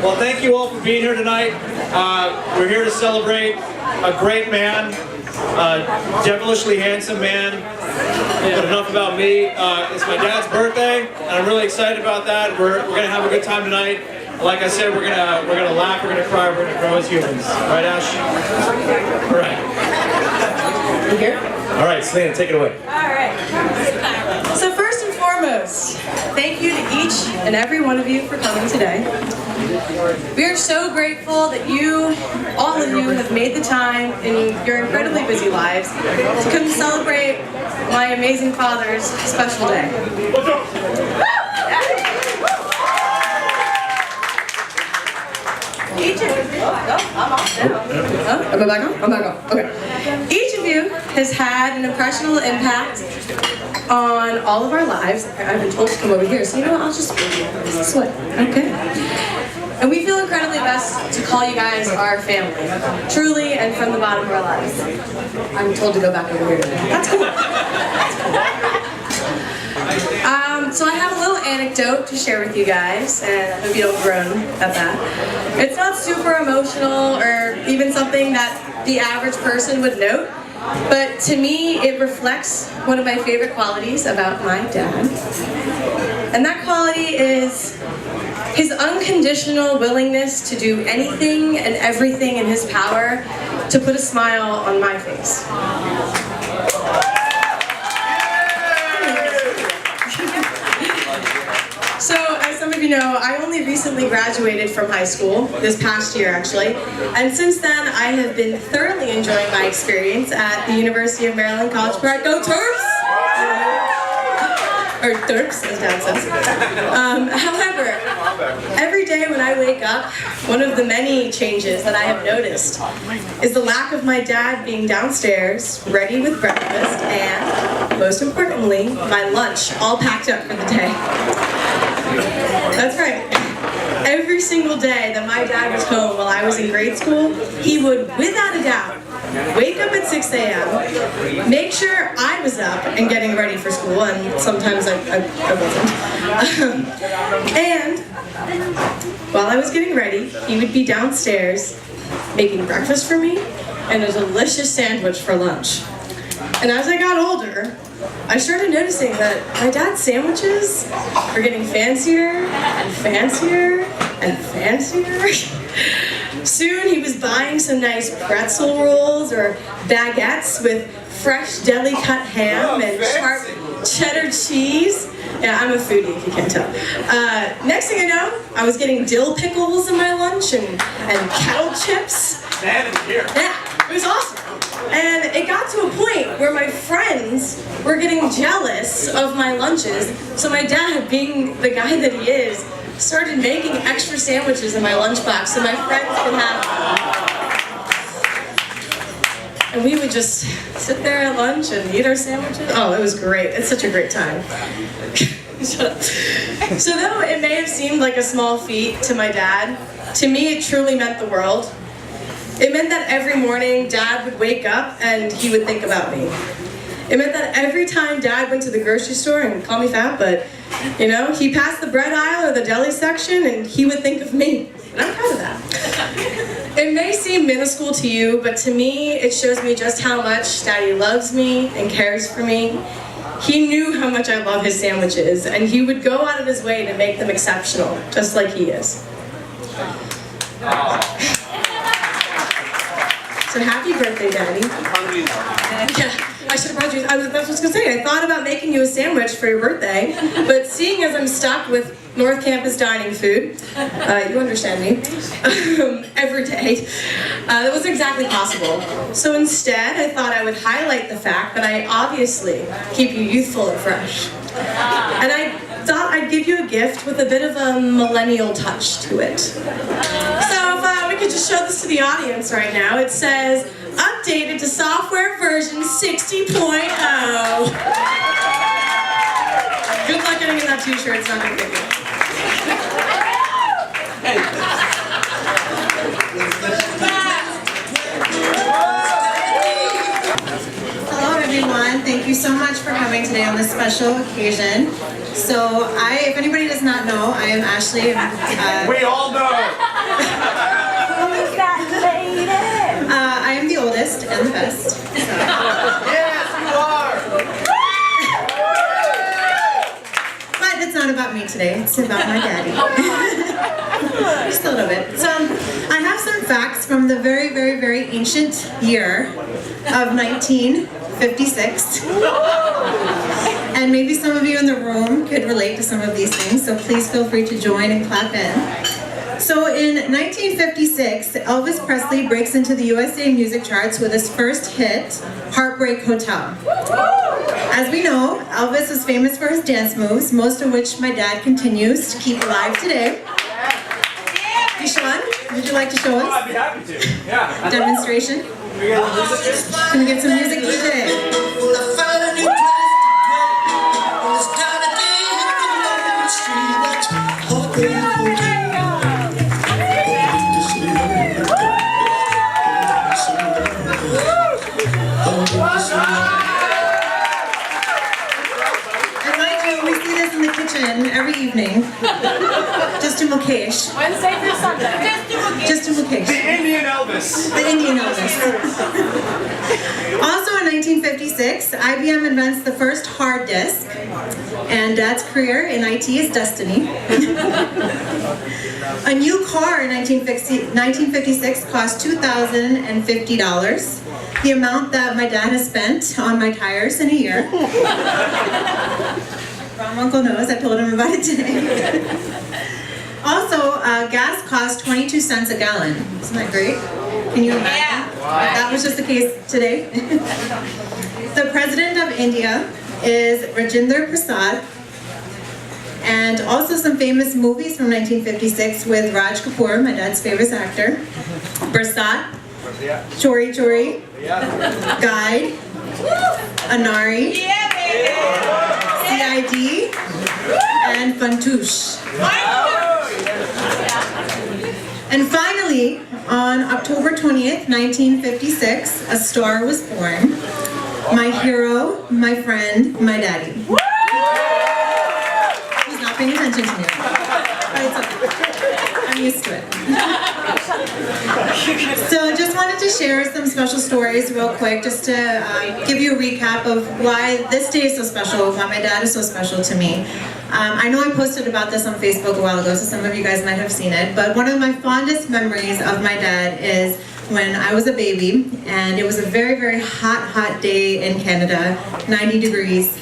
Well, thank you all for being here tonight. We're here to celebrate a great man, a devilishly handsome man. But enough about me. It's my dad's birthday, and I'm really excited about that. We're gonna have a good time tonight. Like I said, we're gonna laugh, we're gonna cry, we're gonna grow as humans. Right, Ash? All right. You here? All right, Selena, take it away. All right. So first and foremost, thank you to each and every one of you for coming today. We are so grateful that you, all of you, have made the time in your incredibly busy lives to come celebrate my amazing father's special day. Each of you, I'm back on. Okay. Each of you has had an impressionable impact on all of our lives. I've been told to come over here, so you know what? I'll just this way. Okay. And we feel incredibly blessed to call you guys our family, truly, and from the bottom of our lives. I'm told to go back over here. That's cool. So I have a little anecdote to share with you guys, and I hope you don't groan at that. It's not super emotional or even something that the average person would note, but to me it reflects one of my favorite qualities about my dad. And that quality is his unconditional willingness to do anything and everything in his power to put a smile on my face. So, as some of you know, I only recently graduated from high school, this past year actually, and since then I have been thoroughly enjoying my experience at the University of Maryland College Park. Go Terps! Or Terps, as Dad says. However, every day when I wake up, one of the many changes that I have noticed is the lack of my dad being downstairs, ready with breakfast, and, most importantly, my lunch all packed up for the day. That's right. Every single day that my dad was home while I was in grade school, he would, without a doubt, wake up at 6 a.m., make sure I was up and getting ready for school, and sometimes I wasn't. And while I was getting ready, he would be downstairs making breakfast for me and a delicious sandwich for lunch. And as I got older, I started noticing that my dad's sandwiches are getting fancier and fancier and fancier. Soon he was buying some nice pretzel rolls or baguettes with fresh deli-cut ham and sharp cheddar cheese. Yeah, I'm a foodie if you can't tell. Next thing I know, I was getting dill pickles in my lunch and kettle chips. Yeah, it was awesome. And it got to a point where my friends were getting jealous of my lunches, so my dad, being the guy that he is, started making extra sandwiches in my lunchbox so my friends could have. And we would just sit there at lunch and eat our sandwiches. Oh, it was great. It's such a great time. Shut up. So though it may have seemed like a small feat to my dad, to me it truly meant the world. It meant that every morning Dad would wake up and he would think about me. It meant that every time Dad went to the grocery store, and call me fat, but you know, he passed the bread aisle or the deli section and he would think of me. And I'm proud of that. It may seem minuscule to you, but to me it shows me just how much Daddy loves me and cares for me. He knew how much I love his sandwiches, and he would go out of his way to make them exceptional, just like he is. So happy birthday, Daddy. Yeah, I should have brought you, that's what I was going to say. I thought about making you a sandwich for your birthday, but seeing as I'm stuck with North Campus dining food, you understand me, every day, that wasn't exactly possible. So instead, I thought I would highlight the fact that I obviously keep you youthful and fresh. And I thought I'd give you a gift with a bit of a millennial touch to it. So if we could just show this to the audience right now. It says, updated to software version 60.0. Good luck getting in that t-shirt, it's not going to get you. Hello everyone, thank you so much for coming today on this special occasion. So if anybody does not know, I am Ashley. We all know. best. Yes, you are! But it's not about me today, it's about my daddy. Just a little bit. So I have some facts from the very, very, very ancient year of 1956. And maybe some of you in the room could relate to some of these things, so please feel free to join and clap in. So in 1956, Elvis Presley breaks into the USA music charts with his first hit, Heartbreak Hotel. As we know, Elvis was famous for his dance moves, most of which my dad continues to keep alive today. Sean, would you like to show Oh, I'd us be happy to. Yeah. a demonstration? Can we get a little music? Can we get some music, DJ? And mind you, we see this in the kitchen every evening. Just to Mukesh. Wednesday through Sunday. Just to Mukesh. The Indian Elvis. The Indian Elvis. Also in 1956, IBM invents the first hard disk, and Dad's career in IT is destiny. A new car in 1956 cost $2,050, the amount that my dad has spent on my tires in a year. Ron Uncle knows, I told him about it today. Also, gas costs 22 cents a gallon. Isn't that great? Can you imagine? Yeah. If that was just the case today. The President of India is Rajinder Prasad. And also some famous movies from 1956 with Raj Kapoor, my dad's favorite actor. Barsat, Yeah. Chori Chori, Yeah. Guide, Anari, Yeah, baby. CID, and Fantoosh. And finally, on October 20th, 1956, a star was born. My hero, my friend, my daddy. He's not paying attention to me. But it's okay. I'm used to it. So just wanted to share some special stories real quick, just to give you a recap of why this day is so special, why my dad is so special to me. I know I posted about this on Facebook a while ago, so some of you guys might have seen it, but one of my fondest memories of my dad is when I was a baby, and it was a very, very hot, hot day in Canada, 90 degrees,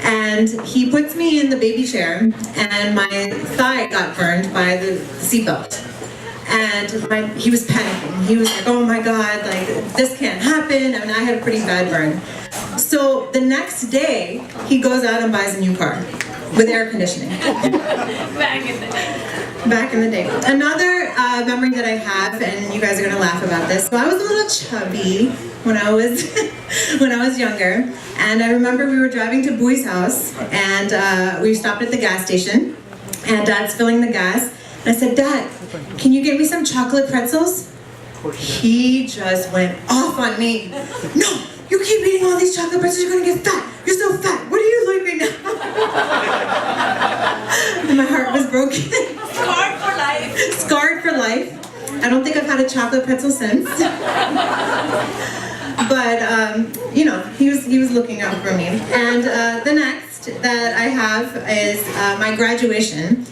and he puts me in the baby chair, and my thigh got burned by the seatbelt. And he was panicking. He was like, oh my God, like, this can't happen, and I had a pretty bad burn. So the next day, he goes out and buys a new car with air conditioning. Back in the day. Another memory that I have, and you guys are gonna laugh about this. So I was a little chubby when I was when I was younger, and I remember we were driving to Bowie's house, and we stopped at the gas station, and Dad's filling the gas, and I said, Dad, can you get me some chocolate pretzels? He just went off on me. No, you keep eating all these chocolate pretzels, you're gonna get fat. You're so fat. What are you doing right now? And my heart was broken. Scarred for life. Scarred for life. I don't think I've had a chocolate pretzel since. But you know, he was looking out for me. And the next that I have is my graduation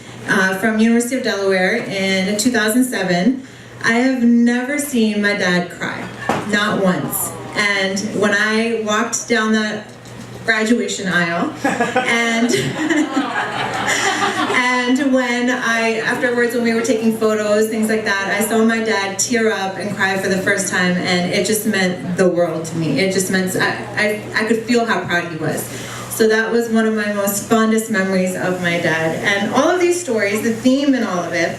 from University of Delaware in 2007. I have never seen my dad cry, not once. And when I walked down that graduation aisle, and when afterwards when we were taking photos, things like that, I saw my dad tear up and cry for the first time, and it just meant the world to me. It just meant, I could feel how proud he was. So that was one of my most fondest memories of my dad. And all of these stories, the theme in all of it,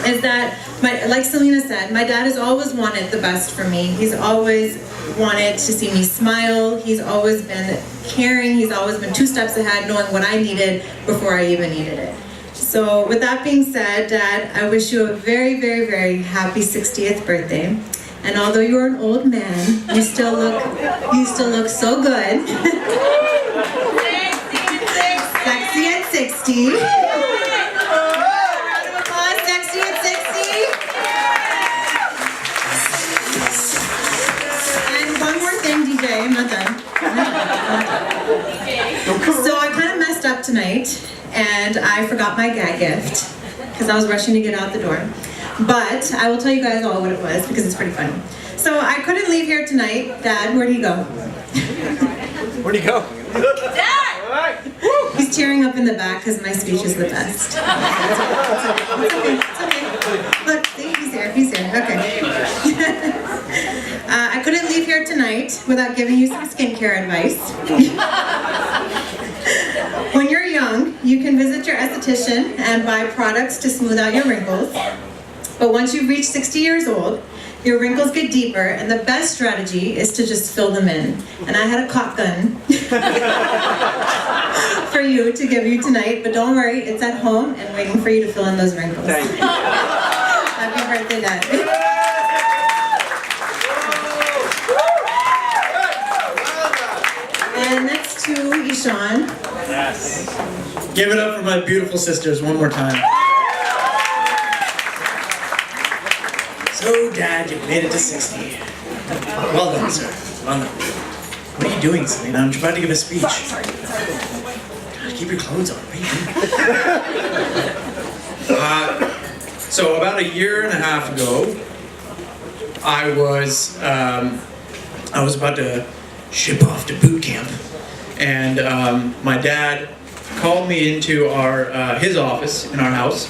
is that, like Selena said, my dad has always wanted the best for me. He's always wanted to see me smile. He's always been caring. He's always been 2 steps ahead, knowing what I needed before I even needed it. So with that being said, Dad, I wish you a very, very, very happy 60th birthday. And although you're an old man, you still look so good. Sexy at 60. Round of applause, sexy at 60. And one more thing. tonight, and I forgot my gag gift because I was rushing to get out the door. But I will tell you guys all what it was because it's pretty funny. So I couldn't leave here tonight. Dad, where'd he go? Where'd he go? Dad! He's tearing up in the back because my speech is the best. It's okay. Look, see, he's here. Okay. I couldn't leave here tonight without giving you some skincare advice. When you're young, you can visit your esthetician and buy products to smooth out your wrinkles. But once you reach 60 years old, your wrinkles get deeper, and the best strategy is to just fill them in. And I had a caulk gun for you to give you tonight, but don't worry, it's at home and waiting for you to fill in those wrinkles. Happy birthday, Dad. And next to Ishan. Yes. Give it up for my beautiful sisters one more time. So, Dad, you made it to 60. Well done, sir. Well done. What are you doing, Selena? I'm about to give a speech. God, keep your clothes on. What are you doing? So, about a year and a half ago, I was about to ship off to boot camp, and my dad called me into his office in our house.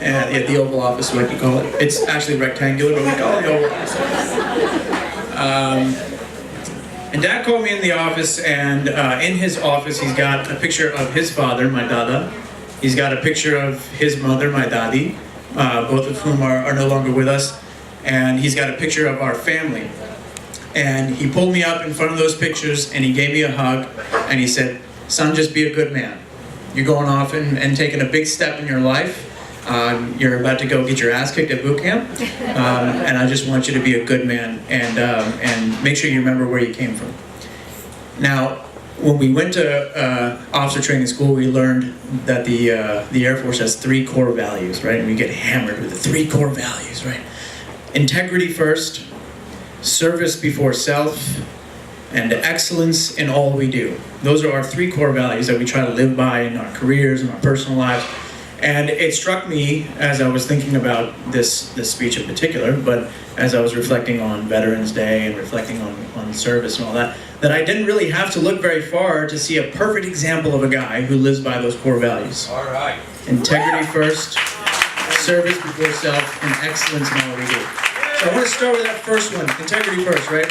And the Oval Office, like you call it. It's actually rectangular, but we call it the Oval Office. And Dad called me in the office, and in his office, he's got a picture of his father, my dada. He's got a picture of his mother, my dadi, both of whom are no longer with us. And he's got a picture of our family. And he pulled me up in front of those pictures, and he gave me a hug, and he said, "Son, just be a good man. You're going off and taking a big step in your life. You're about to go get your ass kicked at boot camp, and I just want you to be a good man and make sure you remember where you came from." Now, when we went to officer training school, we learned that the Air Force has 3 core values, right? And we get hammered with the 3 core values, right? Integrity first, service before self, and excellence in all we do. Those are our 3 core values that we try to live by in our careers and our personal lives. And it struck me as I was thinking about this speech in particular, but as I was reflecting on Veterans Day and reflecting on service and all that, that I didn't really have to look very far to see a perfect example of a guy who lives by those core values. All right. Integrity first, service before self, and excellence in all we do. So I want to start with that first one, integrity first, right?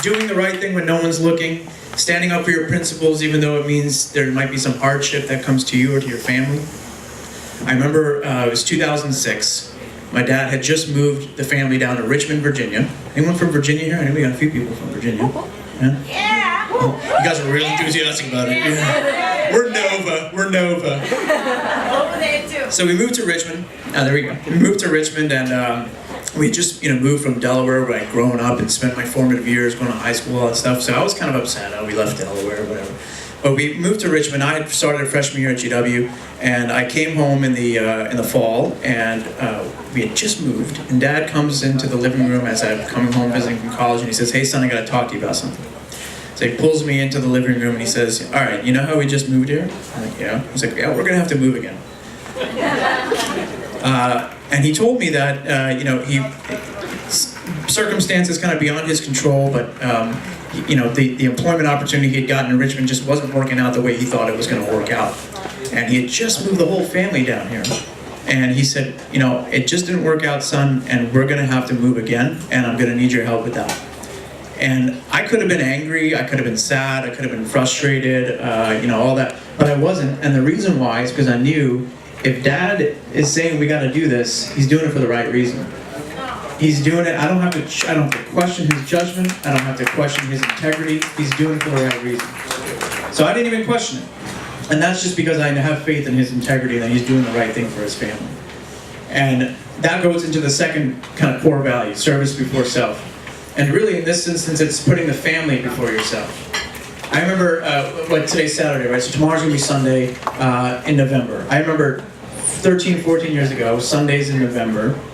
Doing the right thing when no one's looking, standing up for your principles even though it means there might be some hardship that comes to you or to your family. I remember it was 2006. My dad had just moved the family down to Richmond, Virginia. Anyone from Virginia here? I know we got a few people from Virginia. Yeah? Oh, you guys are real enthusiastic about it. Yeah. We're Nova. Over there too. So we moved to Richmond. There we go. We moved to Richmond, and we just moved from Delaware, where I'd grown up and spent my formative years going to high school, all that stuff. So I was kind of upset. We left Delaware, whatever. But we moved to Richmond. I had started freshman year at GW, and I came home in the fall, and we had just moved. And Dad comes into the living room as I'm coming home visiting from college, and he says, "Hey son, I got to talk to you about something." So he pulls me into the living room and he says, "All right, you know how we just moved here?" I'm like, "Yeah." He's like, "Yeah, we're gonna have to move again." And he told me that circumstances kind of beyond his control, but the employment opportunity he had gotten in Richmond just wasn't working out the way he thought it was going to work out. And he had just moved the whole family down here. And he said, "It just didn't work out, son, and we're going to have to move again, and I'm going to need your help with that." And I could have been angry, I could have been sad, I could have been frustrated, all that, but I wasn't. And the reason why is because I knew if Dad is saying we got to do this, he's doing it for the right reason. He's doing it. I don't have to question his judgment. I don't have to question his integrity. He's doing it for the right reason. So I didn't even question it. And that's just because I have faith in his integrity that he's doing the right thing for his family. And that goes into the second kind of core value, service before self. And really in this instance, it's putting the family before yourself. I remember, today's Saturday, right? So tomorrow's gonna be Sunday in November. I remember 13, 14 years ago, Sundays in November,